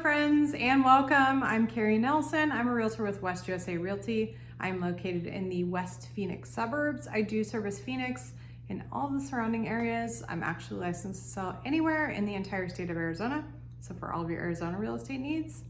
friends, and welcome. I'm Carrie Nelson. I'm a realtor with West USA Realty. I'm located in the West Phoenix suburbs. I do service Phoenix and all the surrounding areas. I'm actually licensed to sell anywhere in the entire state of Arizona. So for all of your Arizona real estate needs,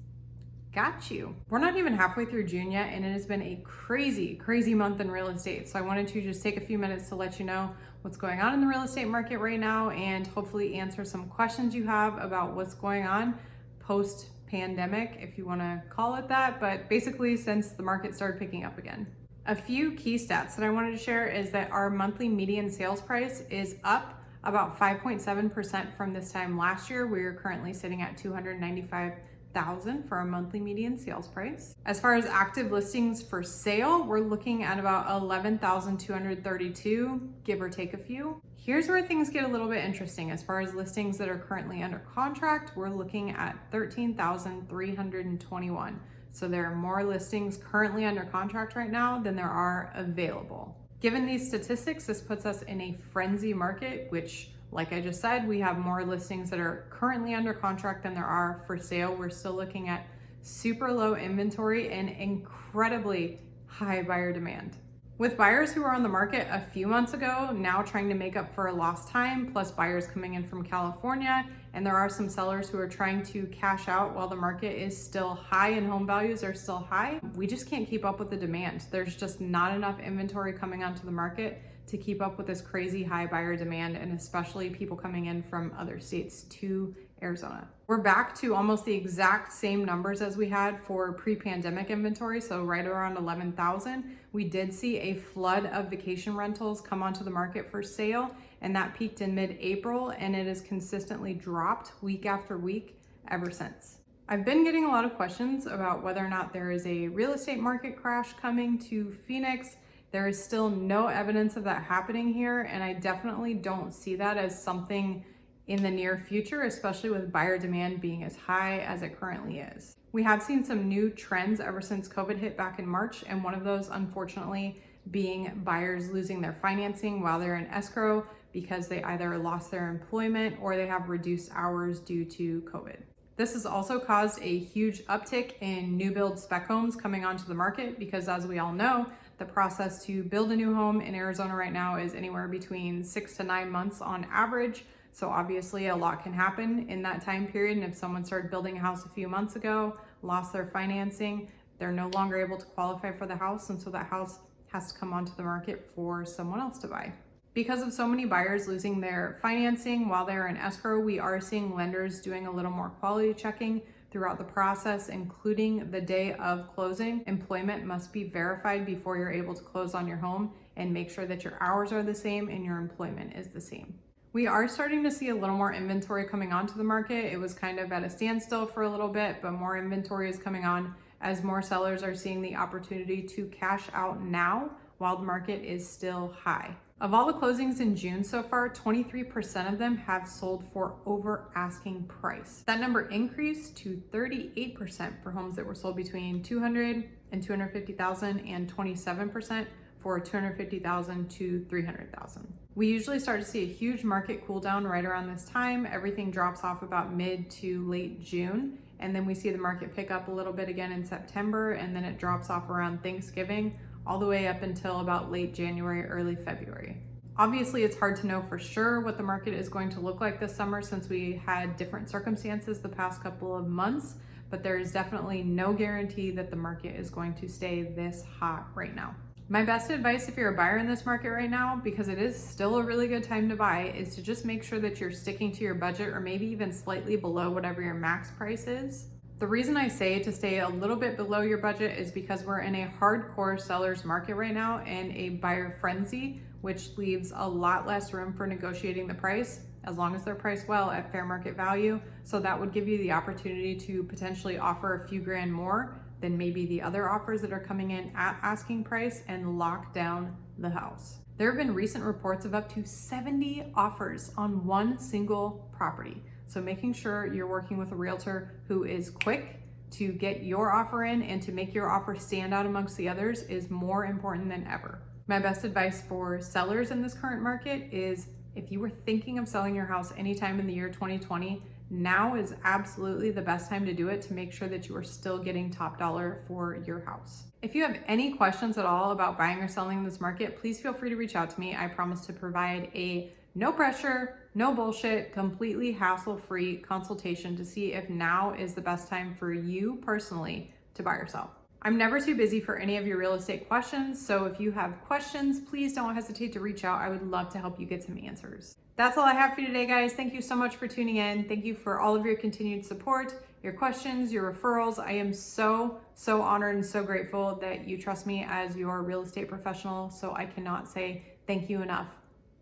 got you. We're not even halfway through June yet, and it has been a crazy month in real estate. So I wanted to just take a few minutes to let you know what's going on in the real estate market right now and hopefully answer some questions you have about what's going on post-pandemic, if you want to call it that, but basically since the market started picking up again. A few key stats that I wanted to share is that our monthly median sales price is up about 5.7% from this time last year. We are currently sitting at $295,000 for our monthly median sales price. As far as active listings for sale, we're looking at about 11,232, give or take a few. Here's where things get a little bit interesting. As far as listings that are currently under contract, we're looking at 13,321. So there are more listings currently under contract right now than there are available. Given these statistics, this puts us in a frenzy market, which, like I just said, we have more listings that are currently under contract than there are for sale. We're still looking at super low inventory and incredibly high buyer demand. With buyers who were on the market a few months ago, now trying to make up for lost time, plus buyers coming in from California, and there are some sellers who are trying to cash out while the market is still high and home values are still high, we just can't keep up with the demand. There's just not enough inventory coming onto the market to keep up with this crazy high buyer demand, and especially people coming in from other states to Arizona. We're back to almost the exact same numbers as we had for pre-pandemic inventory, so right around 11,000. We did see a flood of vacation rentals come onto the market for sale, and that peaked in mid-April, and it has consistently dropped week after week ever since. I've been getting a lot of questions about whether or not there is a real estate market crash coming to Phoenix. There is still no evidence of that happening here, and I definitely don't see that as something in the near future, especially with buyer demand being as high as it currently is. We have seen some new trends ever since COVID hit back in March, and one of those, unfortunately, being buyers losing their financing while they're in escrow because they either lost their employment or they have reduced hours due to COVID. This has also caused a huge uptick in new build spec homes coming onto the market because, as we all know, the process to build a new home in Arizona right now is anywhere between 6 to 9 months on average. So obviously a lot can happen in that time period. And if someone started building a house a few months ago, lost their financing, they're no longer able to qualify for the house. And so that house has to come onto the market for someone else to buy. Because of so many buyers losing their financing while they're in escrow, we are seeing lenders doing a little more quality checking throughout the process, including the day of closing. Employment must be verified before you're able to close on your home, and make sure that your hours are the same and your employment is the same. We are starting to see a little more inventory coming onto the market. It was kind of at a standstill for a little bit, but more inventory is coming on as more sellers are seeing the opportunity to cash out now while the market is still high. Of all the closings in June so far, 23% of them have sold for over asking price. That number increased to 38% for homes that were sold between $200,000 and $250,000, and 27% for $250,000 to $300,000. We usually start to see a huge market cool down right around this time. Everything drops off about mid to late June, and then we see the market pick up a little bit again in September, and then it drops off around Thanksgiving, all the way up until about late January, early February. Obviously, it's hard to know for sure what the market is going to look like this summer since we had different circumstances the past couple of months, but there is definitely no guarantee that the market is going to stay this hot right now. My best advice if you're a buyer in this market right now, because it is still a really good time to buy, is to just make sure that you're sticking to your budget or maybe even slightly below whatever your max price is. The reason I say to stay a little bit below your budget is because we're in a hardcore seller's market right now and a buyer frenzy, which leaves a lot less room for negotiating the price as long as they're priced well at fair market value. So that would give you the opportunity to potentially offer a few grand more than maybe the other offers that are coming in at asking price and lock down the house. There have been recent reports of up to 70 offers on one single property. So making sure you're working with a realtor who is quick to get your offer in and to make your offer stand out amongst the others is more important than ever. My best advice for sellers in this current market is, if you were thinking of selling your house anytime in the year 2020, now is absolutely the best time to do it to make sure that you are still getting top dollar for your house. If you have any questions at all about buying or selling in this market, please feel free to reach out to me. I promise to provide a no pressure, no bullshit, completely hassle-free consultation to see if now is the best time for you personally to buy or sell. I'm never too busy for any of your real estate questions, so if you have questions, please don't hesitate to reach out. I would love to help you get some answers. That's all I have for you today, guys. Thank you so much for tuning in. Thank you for all of your continued support, your questions, your referrals. I am so honored and so grateful that you trust me as your real estate professional, so I cannot say thank you enough.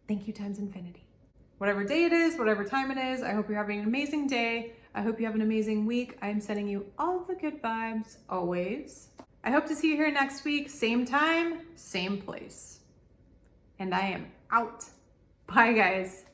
Thank you times infinity. Whatever day it is, whatever time it is, I hope you're having an amazing day. I hope you have an amazing week. I am sending you all the good vibes, always. I hope to see you here next week, same time, same place. And I am out. Bye, guys.